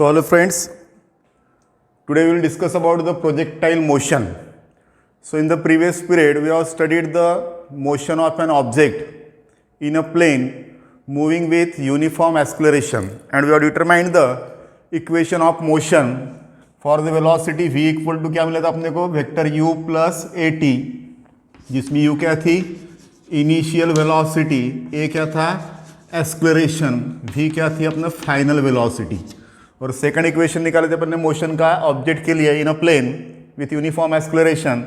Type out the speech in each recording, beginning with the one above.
So hello friends, today we will discuss about the projectile motion. So in the previous period we have studied the motion of an object in a plane moving with uniform acceleration, and we have determined the equation of motion for the velocity v equal to क्या मिला था अपने को vector u plus A T, जिसमें u क्या थी initial velocity, a क्या था एक्सलेरेशन, v क्या थी अपना फाइनल वेलोसिटी। और सेकंड इक्वेशन निकाले थे अपन ने मोशन का ऑब्जेक्ट के लिए in a plane with uniform acceleration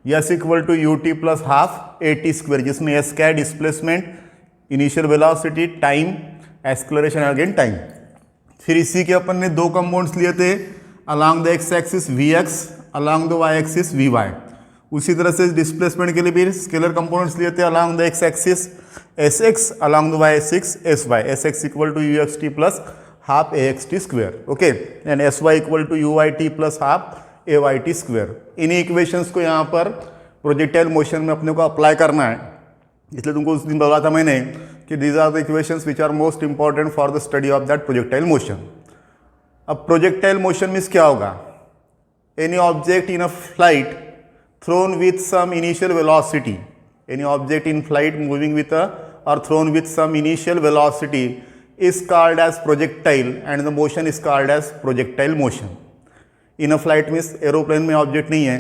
s equal to u t plus half a t square, जिसमें s क्या है displacement, initial velocity, time, acceleration again time. फिर इसी के अपन ने दो कंपाउंड्स लिए थे along the x axis v x, along the y axis v y. उसी तरह से डिस्प्लेसमेंट के लिए भी स्केलर कंपोनेंट्स लिए थे along the x axis s x, along the y axis s y, s x equal to u x t plus half a x t square, okay, and s y equal to u y t plus half a y t square. इन्हीं equations को यहाँ पर projectile motion में अपने को apply करना है, इसलिए तुमको उस दिन बोला था मैंने कि these are the equations which are most important for the study of that projectile motion. अब प्रोजेक्टाइल मोशन मीन्स क्या होगा, any object in a flight thrown with some initial velocity, any object in flight moving with a or thrown with some initial velocity is called as projectile, and the motion is called as projectile motion. In a flight means aeroplane में object नहीं है,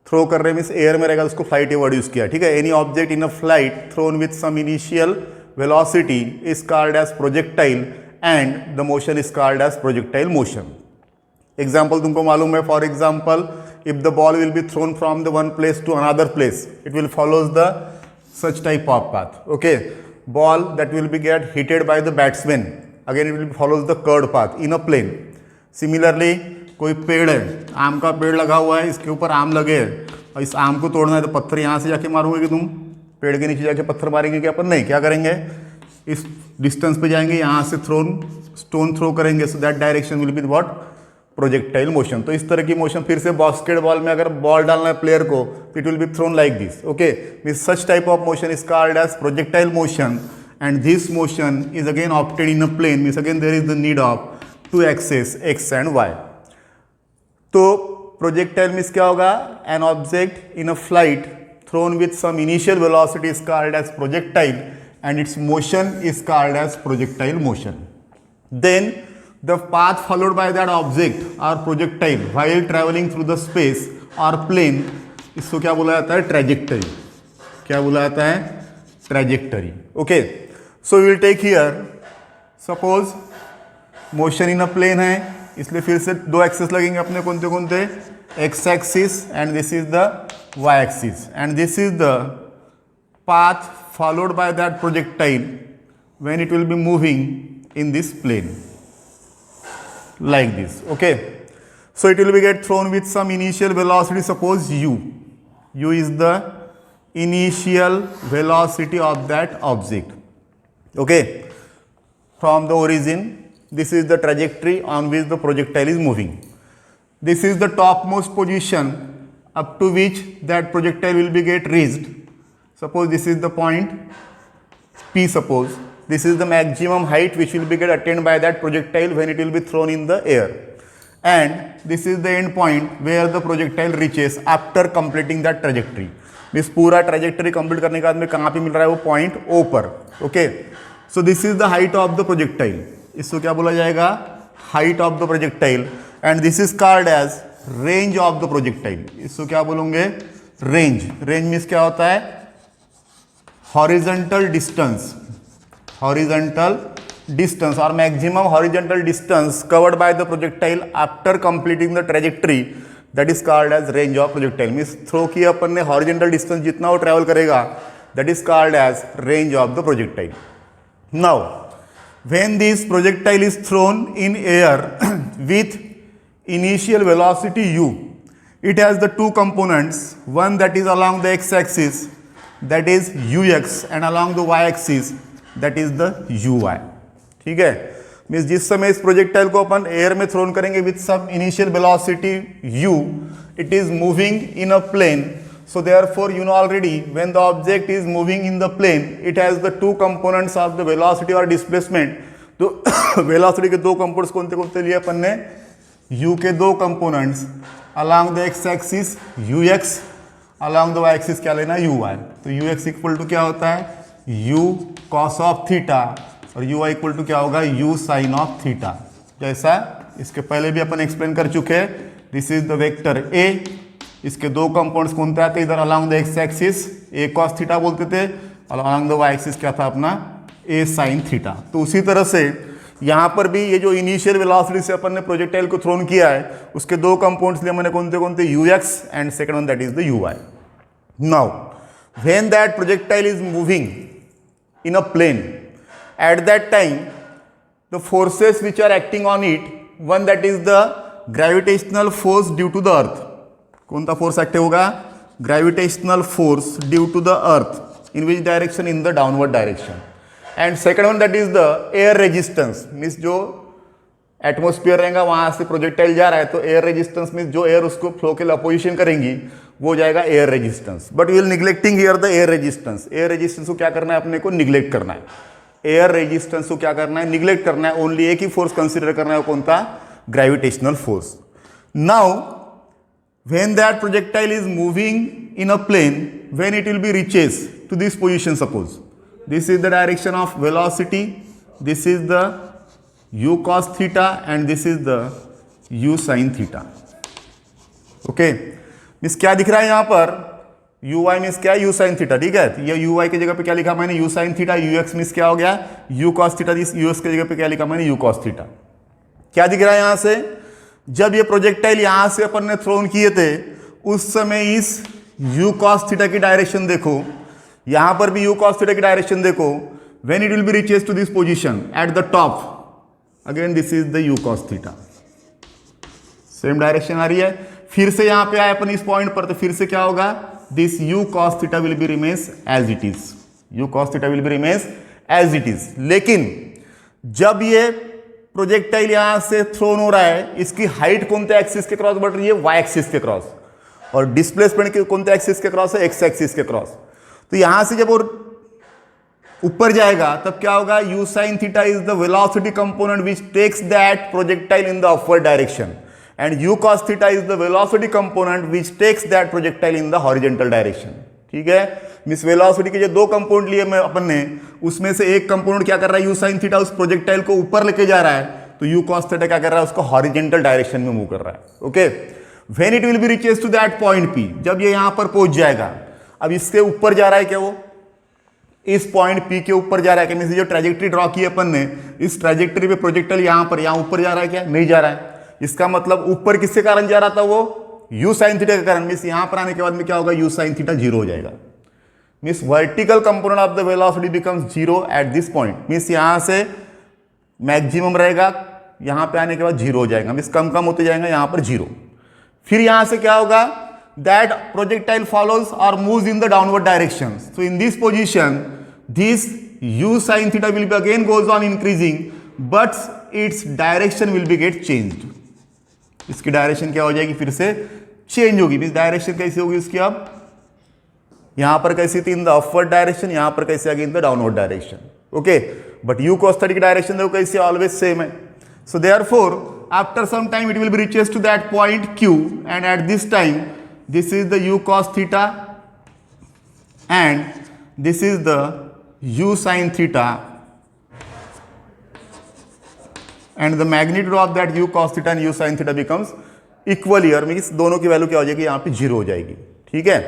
throw कर रहे means air में रहेगा, उसको flight word use किया, ठीक है। Any object in a flight thrown with some initial velocity is called as projectile and the motion is called as projectile motion. Example तुमको मालूम है, for example if the ball will be thrown from the one place to another place, it will follows the such type of path, okay. Ball that will be get hitted by the batsman, again it will follows the curved path in a plane. Similarly कोई पेड़ है, आम का पेड़ लगा हुआ है, इसके ऊपर आम लगे हैं और इस आम को तोड़ना है तो पत्थर यहाँ से जाके मारोगे कि तुम पेड़ के नीचे जाके पत्थर मारेंगे कि अपन नहीं, क्या करेंगे इस डिस्टेंस पे जाएंगे, यहाँ से स्टोन थ्रो करेंगे, so that direction will be what projectile motion. तो इस तरह की मोशन, फिर से बास्केटबॉल में अगर बॉल डालना है प्लेयर को, it will be thrown like this, okay, means such type of motion is called as projectile motion, and this motion is again obtain in a plane, means again there is the need of two axes x and y. तो projectile means क्या होगा, an object in a flight thrown with some initial velocity is called as projectile and its motion is called as projectile motion. Then the path followed by that object or projectile while traveling through the space or plane, इसको क्या बोला जाता है, trajectory. क्या बोला जाता है, trajectory, okay. So we will take here suppose motion in a plane है, इसलिए फिर से दो एक्सिस लगेंगे अपने, कौन से x axis and this is the y axis, and this is the path followed by that projectile when it will be moving in this plane like this, okay. So it will be get thrown with some initial velocity, suppose u is the initial velocity of that object, okay, from the origin. This is the trajectory on which the projectile is moving. This is the topmost position up to which that projectile will be get reached. Suppose this is the point P, suppose this is the maximum height which will be get attained by that projectile when it will be thrown in the air, and this is the end point where the projectile reaches after completing that trajectory. This पूरा trajectory complete करने के बाद में कहाँ पे मिल रहा है वो point O पर, okay. So this is the height of the projectile, इसको क्या बोला जाएगा, height of the projectile, and this is called as range of the projectile, इसको क्या बोलोगे, range। range means क्या होता है, horizontal distance or maximum horizontal distance covered by the projectile after completing the trajectory, that is called as range of projectile। means throw किया अपन ने, horizontal distance जितना वो travel करेगा, that is called as range of the projectile। now when this projectile is thrown in air with initial velocity u, it has the two components, one that is along the x axis, that is ux, and along the y axis, that is the uy, ठीक है। Means जिस समय इस projectile को अपन air में thrown करेंगे with some initial velocity u, it is moving in a plane, so therefore you know already when the object is moving in the plane, it has the two components of the velocity or displacement, तो velocity के दो components कौन कौन लिए अपन ने, u के दो components along the x axis ux, along the y axis क्या लेना uy। तो ux इक्वल टू क्या होता है, u cos ऑफ थीटा, और uy इक्वल टू क्या होगा, u sin ऑफ थीटा। जैसा इसके पहले भी अपन एक्सप्लेन कर चुके हैं, this is the vector a, इसके दो कंपाउंड्स कौन थे, इधर along the x axis a cos theta बोलते थे, और अलॉन्ग द वाई एक्सिस क्या था अपना, a sin थीटा। तो उसी तरह से यहाँ पर भी ये जो इनिशियल वेलोसिटी से अपन ने प्रोजेक्टाइल को थ्रोन किया है, उसके दो कंपाउंड्स लिए मैंने कौन थे ux and second one that is the uy। Now when that projectile is moving in a plane, at that time the forces which are acting on it, one that is the gravitational force due to the earth। कौन सा force active होगा, gravitational force due to the earth, in which direction, in the downward direction। and second one that is the air resistance, means जो atmosphere रहेगा वहां से projectile जा रहा है, तो एयर रेजिस्टेंस मीन जो एयर उसको फ्लो के लिए अपोजिशन करेंगी वो हो जाएगा air resistance. But we will neglecting here the air resistance. Air resistance को क्या करना है, अपने को निग्लेक्ट करना है। एयर रेजिस्टेंस को क्या करना है, निग्लेक्ट करना है। ओनली एक ही फोर्स कंसिडर करना है, कौन था, gravitational force. Now when that projectile is moving in a plane, when it will be reaches to this position, suppose this is the direction of velocity, this is the u cos theta and this is the u sin theta। Okay, means क्या दिख रहा है यहाँ पर, uy means क्या है, u sin theta। ठीक है, तो ये uy की जगह पे क्या लिखा मैंने, u sin theta। ux means क्या हो गया, u cos theta। इस ux की जगह पे क्या लिखा मैंने, u cos theta। क्या दिख रहा है यहाँ से, जब ये प्रोजेक्टाइल यहाँ से अपन ने थ्रोन किए थे, उस समय इस u cos theta की डायरेक्शन देखो, यहाँ पर भी u cos theta की डायरेक्शन देखो। When it will be reaches to this position at the top, again this is the u cos theta. Same direction आ रही है। फिर से यहां पे आए अपन इस पॉइंट पर, तो फिर से क्या होगा, this u cos theta will be remains as it is, u cos theta will be remains as it is. लेकिन जब ये प्रोजेक्टाइल यहां से थ्रोन हो रहा है, इसकी हाइट कौन से एक्सिस के क्रॉस बढ़ रही है, y एक्सिस के क्रॉस, और डिस्प्लेसमेंट कौन से एक्सिस के क्रॉस है, x एक्सिस के क्रॉस। तो यहां से जब वो ऊपर जाएगा तब क्या होगा, u sin theta is the velocity component which takes that projectile in the upward direction, and u cos theta is the velocity component which takes that projectile in the horizontal direction. ठीक है, miss velocity के जो दो component लिए मैं अपन ने, उसमें से एक कंपोनेंट क्या कर रहा है, u sin थीटा, उस प्रोजेक्टाइल को ऊपर लेके जा रहा है, तो u cos थीटा क्या कर रहा है, उसको हॉरिजॉन्टल डायरेक्शन में मूव कर रहा है। Okay, when it will be reaches to that point P, जब ये यहां पर पहुंच जाएगा, अब इसके ऊपर जा रहा है क्या, वो इस पॉइंट P के ऊपर जा रहा है, कि जो ट्रैजेक्टरी ड्रॉ की अपन ने, इस ट्रैजेक्टरी पे प्रोजेक्टाइल यहां पर, यहां ऊपर जा रहा है क्या, नहीं जा रहा है। इसका मतलब ऊपर किसके कारण जा रहा था, वो u sin थीटा के कारण। मींस यहां पर आने के बाद में क्या होगा, u sin थीटा जीरो हो जाएगा। Means vertical component of the velocity becomes zero at this point. Means यहां से मैक्सिमम रहेगा, यहां पे आने के बाद जीरो हो जाएगा। मींस कम कम होते जाएगा, यहां पर जीरो। फिर यहां से क्या होगा, that projectile follows or moves in the downward direction. So in this position, this u sin theta will be again goes on increasing, but its direction will be get changed. इसकी direction क्या हो जाएगी, फिर से change होगी। Means direction कैसी होगी उसकी, अब यहां पर कैसी थी, इन द अपवर्ड डायरेक्शन, यहां पर कैसे आ गई, in the downward direction. Okay, but u cos theta की डायरेक्शन देखो कैसी, ऑलवेज सेम है। So therefore after some time it will be reaches to that point Q, and at this time this is the u cos theta and this is the u sin theta, and the magnitude of that u cos theta and u sin theta becomes equal here, means दोनों की value क्या हो जाएगी, यहाँ पे zero हो जाएगी। ठीक है,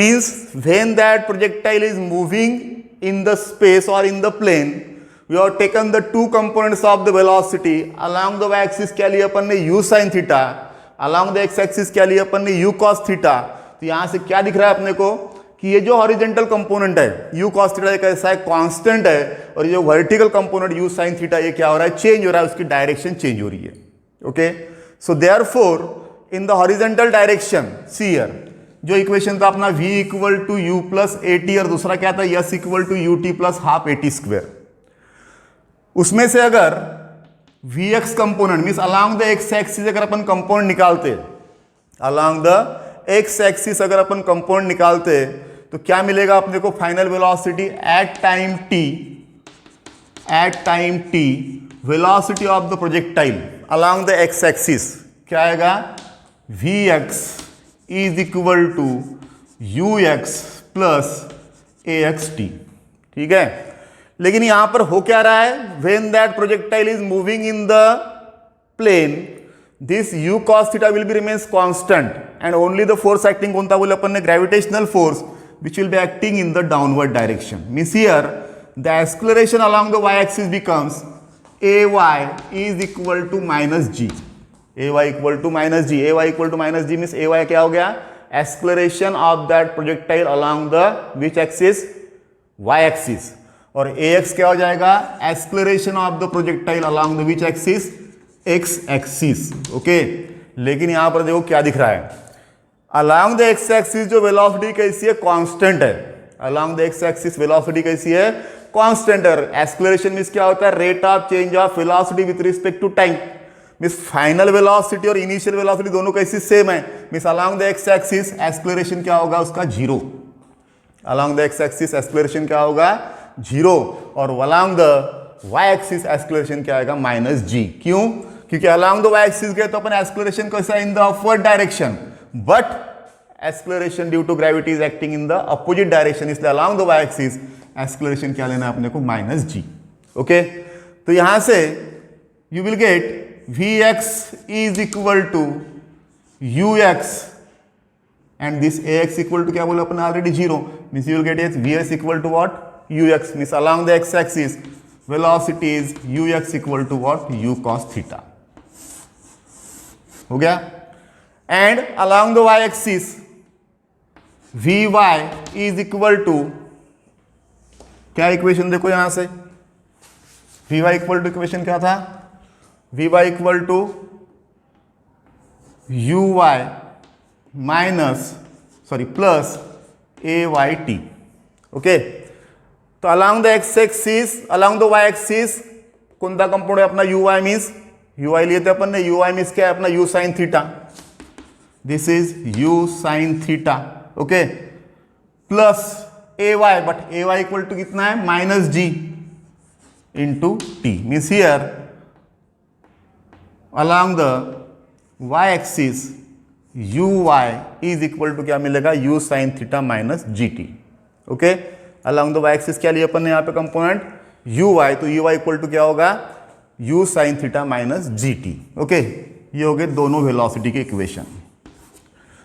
means when that projectile is moving in the space or in the plane, we have taken the two components of the velocity, along the y axis क्या लिया अपन ने, u sin theta, along the x axis क्या लिया अपन ने, u cos theta. तो यहां से क्या दिख रहा है अपने को, कि ये जो हॉरिजॉन्टल कंपोनेंट है u cos थीटा कैसा है, कांस्टेंट है, और ये जो vertical component u sin theta ये क्या हो रहा है, चेंज हो रहा है, उसकी डायरेक्शन चेंज हो रही है। Okay, so therefore in the horizontal direction, see here जो इक्वेशन था अपना v equal to u plus at, और दूसरा क्या था, s equal to ut plus half at square. उसमें से अगर Vx component means along the x axis अगर अपन कंपोनेंट निकालते, अलॉन्ग द एक्स एक्सिस अगर अपन कंपोनेंट निकालते, तो क्या मिलेगा अपने को, final velocity at time t velocity of the projectile along the x axis क्या आएगा, v x is equal to u x plus a x t. ठीक है, लेकिन यहां पर हो क्या रहा है, when that projectile is moving in the plane this u cos theta will be remains constant and only the force acting कोणता बोले अपन ने, gravitational force which will be acting in the downward direction. Means here the acceleration along the y axis becomes ay is equal to minus g. ay equal to minus g. ay equal to minus g means ay क्या हो गया, acceleration of that projectile along the which axis, y axis. और ax क्या हो जाएगा, acceleration of the projectile along the which axis, x axis. Okay, लेकिन यहां पर देखो क्या दिख रहा है, अलोंग द एक्स एक्सिस जो वेलोसिटी कैसी है, कांस्टेंट है। Along the x axis velocity कैसी है, कांस्टेंट है। एक्सेलरेशन मींस क्या होता है, rate of change of velocity with respect to time. Means final velocity और इनिशियल वेलोसिटी दोनों कैसी सेम है। Means along the x axis acceleration क्या होगा उसका, zero. Along the x axis acceleration क्या होगा, जीरो। और along the y axis acceleration क्या आएगा, माइनस जी। क्यों, क्योंकि अलोंग द वाई एक्सिस गए तो अपन एक्सेलरेशन कैसा, in the upward direction, but acceleration due to gravity is acting in the opposite direction, इसलिए along the y axis acceleration क्या लेना है अपने को, माइनस जी। ओके, तो यहां से you will get v x is equal to u x and this a x equal to क्या बोले अपन already zero. Means you will get v x equal to what, u x. Means along the x axis velocity is ux equal to what, u cos theta। हो गया। And along the y axis vy is equal to क्या equation देखो यहां से, vy equal two equation क्या था, vy equal to uy minus plus ayt। Okay, तो along the x axis, along the y axis कौन सा कंपाउंड है अपना, u y. Means u y लिए थे अपन ने, यू वाई मीन्स क्या है अपना, u sine theta. This is u sine theta. Okay, plus a y, but a y equal to कितना है, minus g into t. Means here along the y axis u y is equal to क्या मिलेगा, u sine theta minus g t. Okay, along the y axis क्या लिया अपन ने यहाँ पे कंपोनेंट, यू वाई, तो यू वाई इक्वल टू क्या होगा, u sine theta minus g t. Okay, ये हो गए दोनों वेलोसिटी के इक्वेशन।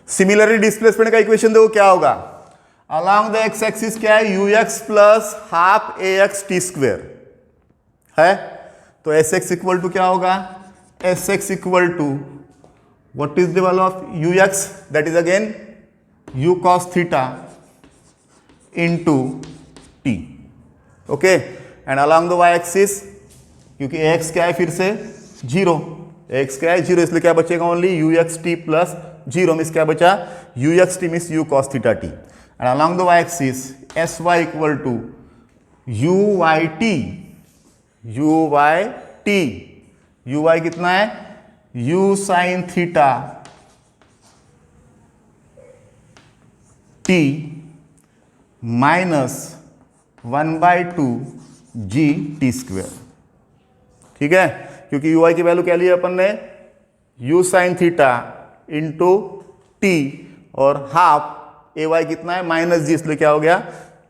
सिमिलरली डिस्प्लेसमेंट का इक्वेशन देखो क्या होगा, अलोंग द एक्स एक्सिस क्या है, u x plus half a x t square है। तो एस एक्स इक्वल टू क्या होगा, s x equal to what is the value of u x, that is again u cos theta into t. Okay, and along the y axis क्योंकि x क्या है फिर से zero, x क्या है zero, इसलिए क्या बचेगा only u x t plus zero. Means क्या बचा, u x t means u cos theta t. And along the y axis s y equal to u y t, u y t, u y कितना है, u sine theta t minus 1/2 g t square. ठीक है, क्योंकि you आई की value क्या ली अपन ने, u sine theta into T, और half a Y कितना है, माइनस जी, इसलिए क्या हो गया,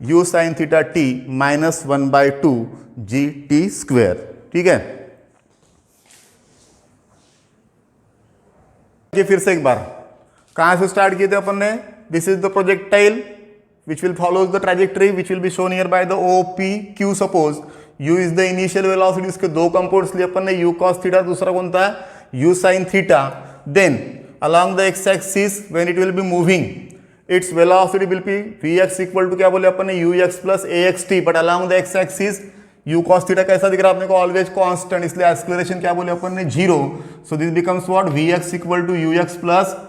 you sine theta t minus 1/2 g t square. ठीक है, ये फिर से एक बार कहां से स्टार्ट किए थे अपन ने, this is the projectile which will follows the trajectory which will be shown here by the OPQ। suppose u is the initial velocity, इसके दो कंपोनेंट्स लिए अपन ने, u cos theta, दूसरा कौन था, u sin theta। then along the x axis when it will be moving its velocity will be vx equal to क्या बोले अपन ने, ux plus axt, but along the x axis u cos theta कैसा दिख रहा है अपने को, ऑलवेज कांस्टेंट, इसलिए एक्सेलरेशन क्या बोले अपन ने, zero. So this becomes what, vx equal to ux plus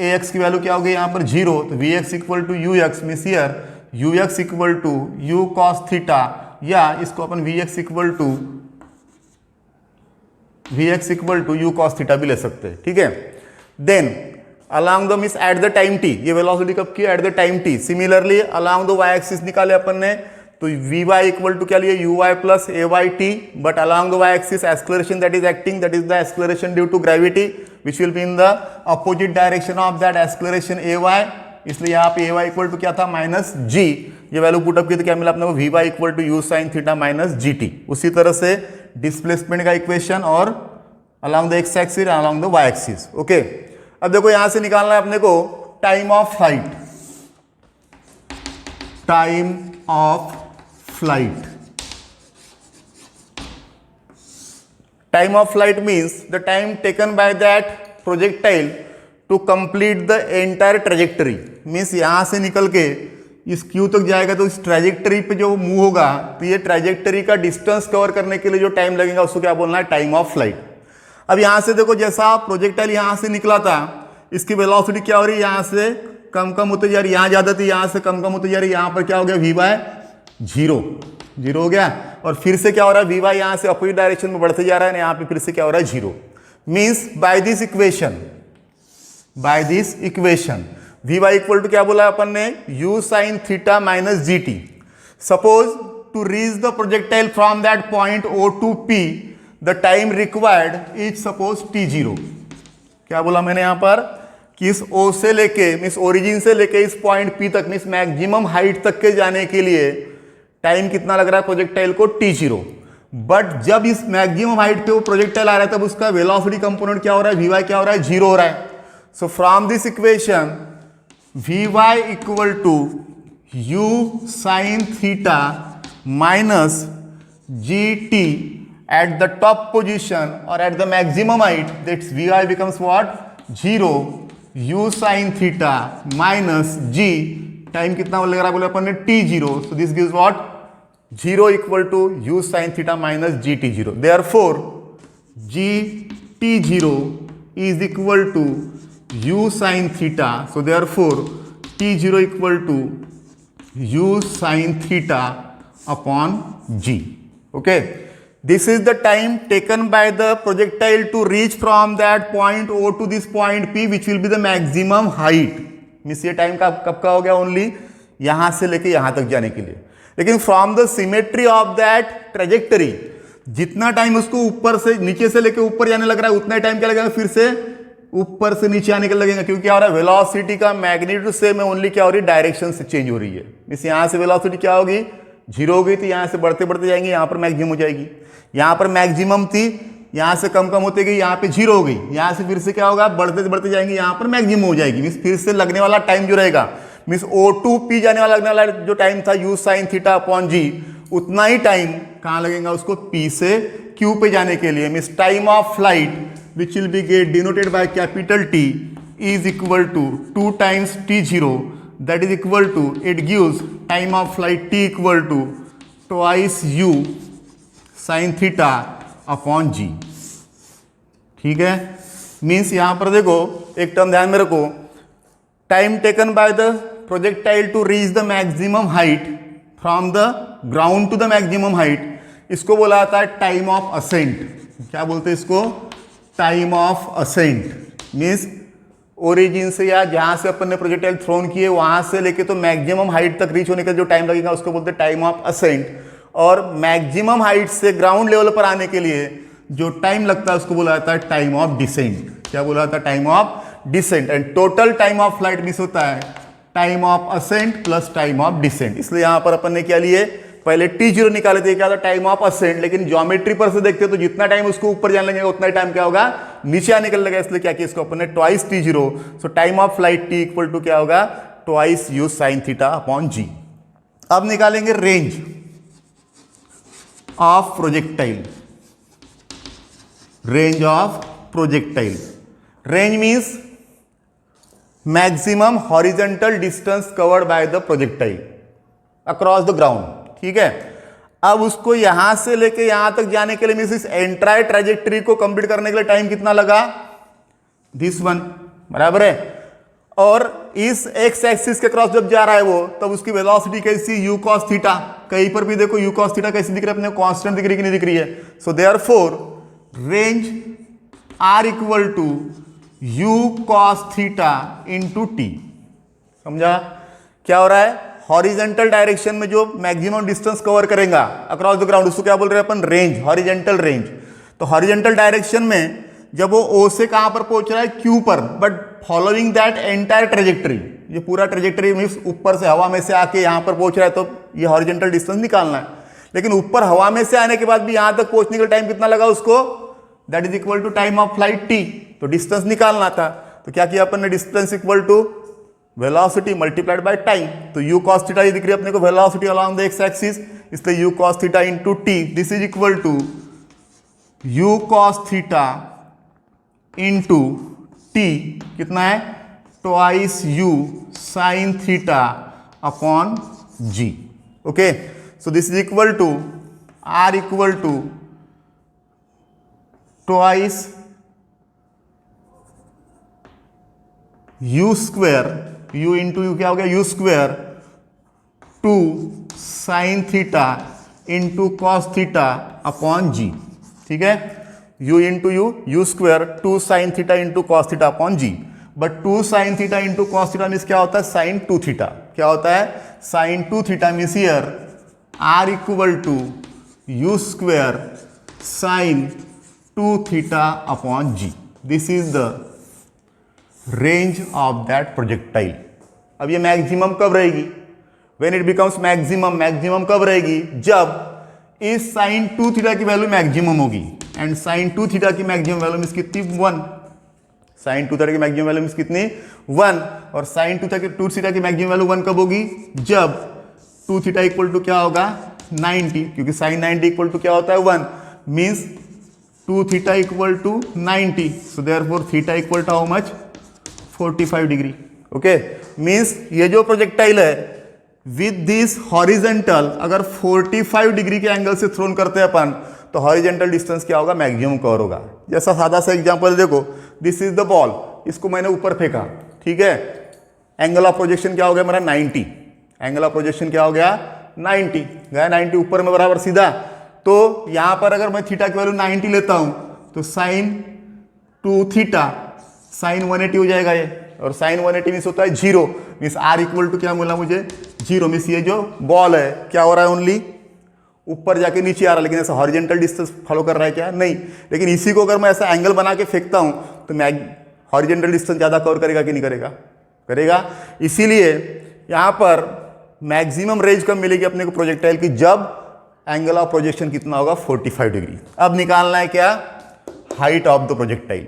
ax की वैल्यू क्या हो गई यहाँ पर, जीरो। तो vx equal to ux means here ux equal to u cos theta, या इसको अपन vx equal to u cos theta भी ले सकते हैं। ठीक है, then along the means at the time t, ये वेलोसिटी कब की, at the time t। Similarly along the y axis निकाले अपन ने, तो वी वाई इक्वल टू क्या लिए u y plus a y t, but along the y axis acceleration that is acting, that is the acceleration due to gravity which will be in the opposite direction of that acceleration a y, इसलिए यहाँ पे ए y equal to क्या था minus जी, ये value put up की तो क्या मिला अपने को v y equal to u sine theta minus g t. उसी तरह से डिस्प्लेसमेंट का इक्वेशन और along the x axis along the y axis. Okay, अब देखो यहां से निकालना है अपने को time of flight, time of flight, time of flight means the time taken by that projectile to complete the entire trajectory, means यहां से निकल के इस क्यू तक जाएगा तो इस ट्रेजेक्टरी पे जो मूव होगा तो ये ट्रेजेक्टरी का डिस्टेंस कवर करने के लिए जो टाइम लगेगा उसको क्या बोलना है टाइम ऑफ फ्लाइट। अब यहां से देखो जैसा प्रोजेक्टाइल यहां से निकला था इसकी वेलोसिटी क्या हो रही है, यहां से कम कम होती जा रही है, यहां ज्यादा थी यहां से कम कम होती जा रही है, यहां पर क्या हो गया वी बाय जीरो, जीरो हो गया, और फिर से क्या हो रहा है वी बाय यहां से अपोजिट डायरेक्शन में बढ़ते जा रहा है, यहां पे फिर से क्या हो रहा है zero. Means by this equation v y equal to क्या बोला अपन ने u sine theta minus g t. Suppose to reach the projectile from that point o to p the time required is suppose t zero. क्या बोला मैंने यहां पर कि इस ओ से लेके मीन्स ओरिजिन से लेके इस पॉइंट पी तक मीन्स मैक्सिमम हाइट तक के जाने के लिए टाइम कितना लग रहा है प्रोजेक्टाइल को टी जीरो, बट जब इस मैक्सिमम हाइट पे वो प्रोजेक्टाइल आ रहा है तब उसका वेलोसिटी कंपोनेंट क्या हो रहा है वी वाई क्या हो रहा है जीरो हो रहा है। So from this equation v y equal to u sine theta minus g t at the top position or at the maximum height, that's vi becomes what zero u sin theta minus g, time कितना लग रहा है बोले अपन ने t zero, so this gives what zero equal to u sin theta minus g t zero, therefore g t zero is equal to u sin theta, so therefore t zero equal to u sin theta upon g. Okay, this is the time taken by the projectile to reach from that point O to this point P which will be the maximum height. Means ये time कब का हो गया only यहां से लेके यहां तक जाने के लिए, लेकिन from the symmetry of that trajectory जितना टाइम उसको ऊपर से नीचे से लेके ऊपर जाने लग रहा है उतना टाइम क्या लगेगा फिर से ऊपर से नीचे आने के लगेगा, क्योंकि क्या हो रहा है वेलोसिटी का मैग्नीट्यूड से में ओनली क्या हो रही है डायरेक्शन से चेंज हो रही है। मीन्स यहां से वेलोसिटी क्या होगी जीरो हो गई थी, यहां से बढ़ते बढ़ते जाएंगे यहां पर मैक्सिमम हो जाएगी, यहां पर मैक्सिमम थी यहां से कम कम होते गई यहां पे जीरो हो गई, यहां से फिर से क्या होगा बढ़ते बढ़ते जाएंगे यहां पर मैक्सिमम हो जाएगी। मीन्स फिर से लगने वाला टाइम जो रहेगा मीन्स ओ टू पी जाने वाला लगने वाला जो टाइम था यू साइन थीटा अपॉन जी उतना ही टाइम कहां लगेगा उसको पी से क्यू पे जाने के लिए। Means time of flight which will be get denoted by capital t is equal to 2 times t0, that is equal to it gives time of flight t equal to twice u sin theta upon g। ठीक है, means यहां पर देखो एक term ध्यान में रखो, time taken by the projectile to reach the maximum height from the ground to the maximum height, इसको बोला जाता है टाइम ऑफ असेंट। क्या बोलते हैं इसको time of ascent. Means origin से या जहां से अपन ने प्रोजेक्टाइल थ्रोन किए वहां से लेके तो मैक्सिमम हाइट तक रीच होने का जो टाइम लगेगा उसको बोलते हैं टाइम ऑफ असेंट, और मैक्सिमम हाइट से ग्राउंड लेवल पर आने के लिए जो टाइम लगता है उसको बोला जाता है टाइम ऑफ डिसेंट। क्या बोला जाता है time of descent. And total time of flight मिस होता है time of ascent plus time of descent. इसलिए यहां पर अपन ने क्या लिए पहले t0 निकाले थे क्या था टाइम ऑफ असेंट, लेकिन ज्योमेट्री पर से देखते तो जितना टाइम उसको ऊपर जाने लगेगा उतना टाइम क्या होगा नीचे आने के लगेगा, इसलिए क्या किया इसको अपन ने twice t0, so time of flight t equal to क्या होगा twice u sine theta upon g। अब निकालेंगे range of projectile, range of projectile. Range means maximum horizontal distance covered by the projectile across the ground. ठीक है, अब उसको यहां से लेके यहां तक जाने के लिए मीन्स इस एंटायर ट्रेजेक्टरी को कंप्लीट करने के लिए टाइम कितना लगा दिस वन, बराबर है, और इस एक्स एक्सिस के क्रॉस जब जा रहा है वो तब उसकी वेलोसिटी कैसी u cos थीटा, कहीं पर भी देखो u cos थीटा कैसी दिख रही है अपने कांस्टेंट दिख रही कि नहीं दिख रही है। So therefore range r equal to u cos theta into t। समझा क्या हो रहा है हॉरिजेंटल डायरेक्शन में जो मैक्सिमम डिस्टेंस कवर करेगा अक्रॉस द ग्राउंड, उसको क्या बोल रहे हैं अपन, रेंज, हॉरिजेंटल रेंज। तो हॉरिजेंटल डायरेक्शन में जब वो ओ से कहां पर पहुंच रहा है, क्यू पर, but following that entire trajectory, ये पूरा ट्रेजेक्टरी मीन्स ऊपर से हवा में से आके यहां पर पहुंच रहा है, तो ये हॉरिजेंटल डिस्टेंस निकालना है। लेकिन ऊपर हवा में से आने के बाद भी यहां तक पहुंचने का टाइम कितना लगा उसको, that is equal to time of flight t. तो डिस्टेंस निकालना था, तो क्या किया अपन ने, distance equal to velocity multiplied by time. तो u cos थीटा ये दिख रही है अपने को velocity along the x axis, इसलिए u cos theta into t, this is equal to u cos theta into t, कितना है, twice u sin theta upon g। Okay, so this is equal to r equal to twice u square, u into u क्या हो गया, u square 2 sine theta into cos theta upon g. ठीक है, u into u square 2 sine theta into cos theta upon g. But 2 sine theta into cos theta means क्या होता है, sine 2 theta. क्या होता है, sine 2 theta means here r equal to u square sine 2 theta upon ji. This is the range of that projectile. अब ये maximum कब रहेगी, when it becomes maximum, maximum कब रहेगी, जब इस साइन 2 थीटा की वैल्यू मैक्सिमम होगी। एंड साइन 2 थीटा की मैक्सिमम वैल्यू मीन्स कितनी, 1। साइन 2 थीटा की मैक्सिमम वैल्यू मीन्स कितनी, 1। और साइन 2 थीटा की मैक्सिमम वैल्यू 1 कब होगी, जब 2 थीटा इक्वल टू क्या होगा, 90, क्योंकि साइन 90 इक्वल टू क्या होता है, 1, means 2 theta equal to 90। So therefore theta equal to how much, 45 degree. Okay, means ये जो प्रोजेक्टाइल है विद दिस हॉरिजेंटल, अगर 45 डिग्री के एंगल से थ्रोन करते हैं अपन, तो हॉरिजेंटल डिस्टेंस क्या होगा, मैक्सिमम कवर होगा। जैसा सादा सा एग्जांपल देखो, दिस इज द बॉल, इसको मैंने ऊपर फेंका, ठीक है, एंगल ऑफ प्रोजेक्शन क्या हो गया मेरा, 90। एंगल ऑफ प्रोजेक्शन क्या हो गया, 90 गया, 90 ऊपर में बराबर सीधा। तो यहां पर अगर मैं थीटा की वैल्यू 90 लेता हूं, तो साइन 2 थीटा साइन 180 हो जाएगा ये, और साइन 180 मीन्स होता है 0, मीन्स r इक्वल टू क्या मिला मुझे, 0। मीन्स ये जो बॉल है क्या हो रहा है, ओनली ऊपर जाके नीचे आ रहा है, लेकिन ऐसा हॉरिजेंटल डिस्टेंस फॉलो कर रहा है क्या, नहीं। लेकिन इसी को अगर मैं ऐसा एंगल बना के फेंकता हूं, तो हॉरिजेंटल डिस्टेंस ज़्यादा कवर करेगा कि नहीं करेगा, करेगा। इसीलिए यहाँ पर मैक्सिमम रेंज कब मिलेगी अपने को प्रोजेक्टाइल की, जब एंगल ऑफ प्रोजेक्शन कितना होगा, 45 डिग्री। अब निकालना है क्या, हाइट ऑफ द प्रोजेक्टाइल।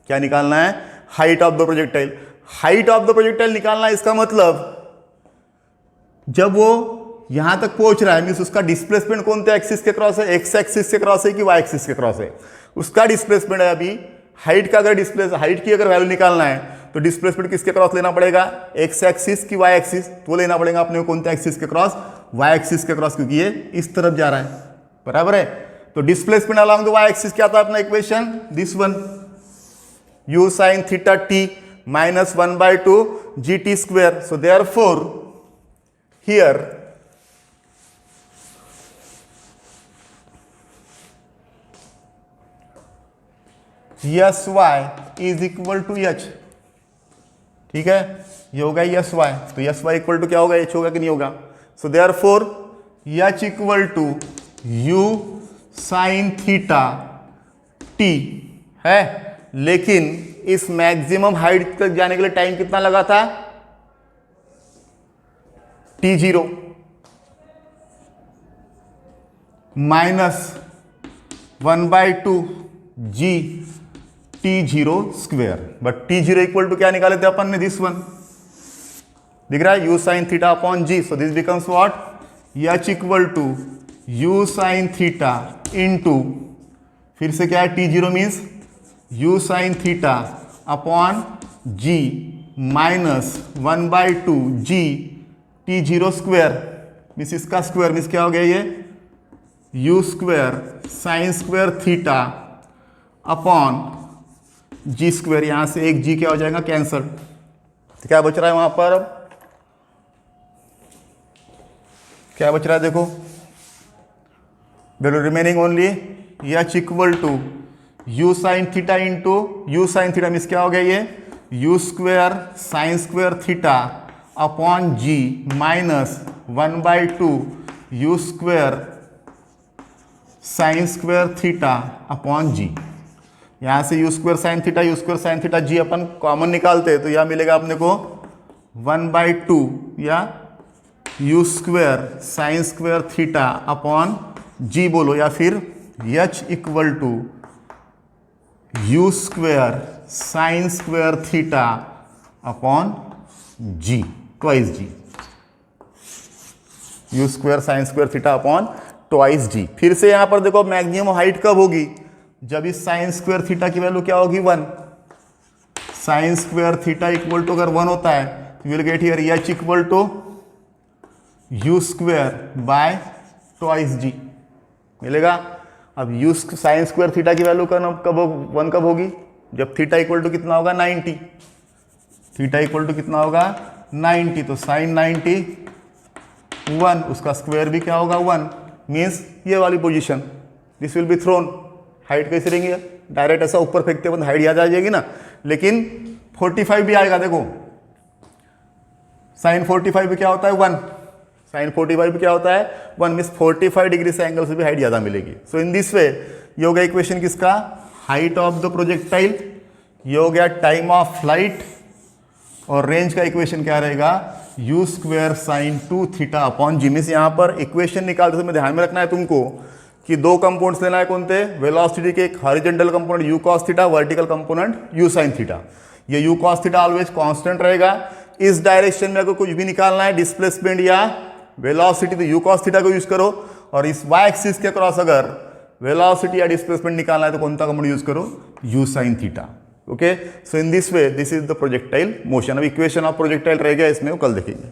क्या निकालना है, height of the projectile. Height of the projectile निकालना है, इसका मतलब जब वो यहां तक पहुंच रहा है, मीन्स उसका डिस्प्लेसमेंट कौन से एक्सिस के क्रॉस है, एक्स एक्सिस के क्रॉस है कि वाई एक्सिस के क्रॉस है, उसका डिस्प्लेसमेंट है। अभी हाइट का अगर हाइट की अगर वैल्यू निकालना है, तो डिस्प्लेसमेंट किसके क्रॉस लेना पड़ेगा, एक्स एक्सिस की वाई एक्सिस, तो लेना पड़ेगा अपने को कौन से एक्सिस के क्रॉस, वाई एक्सिस के क्रॉस, क्योंकि ये इस तरफ जा रहा है, बराबर है। तो displacement along the y axis क्या था अपना equation, this one, u sin theta t minus 1/2 gt square. So therefore here sy is equal to h। ठीक है, ये होगा sy, तो sy इक्वल टू क्या होगा, h होगा कि नहीं होगा। So therefore h equal to u sin theta t है। लेकिन इस मैक्सिमम हाइट तक जाने के लिए टाइम कितना लगा था, t0 minus 1/2 g t0 square. But t0 equal to क्या निकाले थे अपन ने, दिस वन दिख रहा है, u sin theta upon g। So this becomes what, h equal to u sin theta into, फिर से क्या है, t0 means u sin theta upon g minus 1/2 g t0 square, means इसका स्क्वायर, मीन्स क्या हो गया ये, u square sine square theta upon g square. यहां से एक g क्या हो जाएगा, कैंसल। तो क्या बच रहा है वहां पर, क्या बच रहा है देखो, remaining only h equal to u sine theta into, u sine theta means क्या हो गया ये, u square sine square theta upon g minus 1/2 u square sine square theta upon g. यहाँ से u square sine theta g अपन common निकालते हैं तो यह मिलेगा अपने को 1/2 या u square sine square theta upon g बोलो, या फिर h equal to u square sine square theta upon g, twice g, u square sine square theta upon twice g. फिर से यहां पर देखो मैक्सिमम हाइट कब होगी, जब इस साइन स्क्वायर थीटा की वैल्यू क्या होगी 1। Sine square theta equal to अगर 1 होता है तो will get here h equal to u square by twice g मिलेगा। अब यू साइन स्क्वायर थीटा की वैल्यू कब 1 कब होगी, जब थीटा इक्वल टू कितना होगा 90। थीटा इक्वल टू कितना होगा 90, तो साइन 90 1, उसका स्क्वायर भी क्या होगा 1, मीन्स ये वाली position this will be throne. Height कैसे रहेंगे, डायरेक्ट ऐसा ऊपर फेंकते बंद हाइट याद आ जाएगी ना, लेकिन 45 भी आएगा। देखो साइन 45 भी क्या होता है 1, साइन 45 भी क्या होता है 1, मीन्स 45 डिग्री से एंगल से भी हाइट ज़्यादा मिलेगी। सो इन दिस वे ये हो गया इक्वेशन किसका, हाइट ऑफ द प्रोजेक्टाइल, ये हो गया टाइम ऑफ फ्लाइट, और रेंज का इक्वेशन क्या रहेगा u square sine 2 theta upon g. Means यहाँ पर इक्वेशन निकालते समय ध्यान में रखना है तुमको कि दो कंपोनेंट्स लेना है, कौन थे, वेलोसिटी के एक horizontal component u cos theta, vertical component u sine theta. ये u cos theta always constant रहेगा। इस डायरेक्शन में अगर कुछ भी निकालना है डिस्प्लेसमेंट या वेलोसिटी तो यू कॉस थीटा को यूज करो, और इस वाई एक्सिस के क्रॉस अगर वेलोसिटी या डिस्प्लेसमेंट निकालना है तो कौन सा कंपोनेंट यूज करो, you sine theta. Okay, so in this way this is the projectile motion. अब इक्वेशन ऑफ प्रोजेक्टाइल रह गया इसमें, वो कल देखेंगे।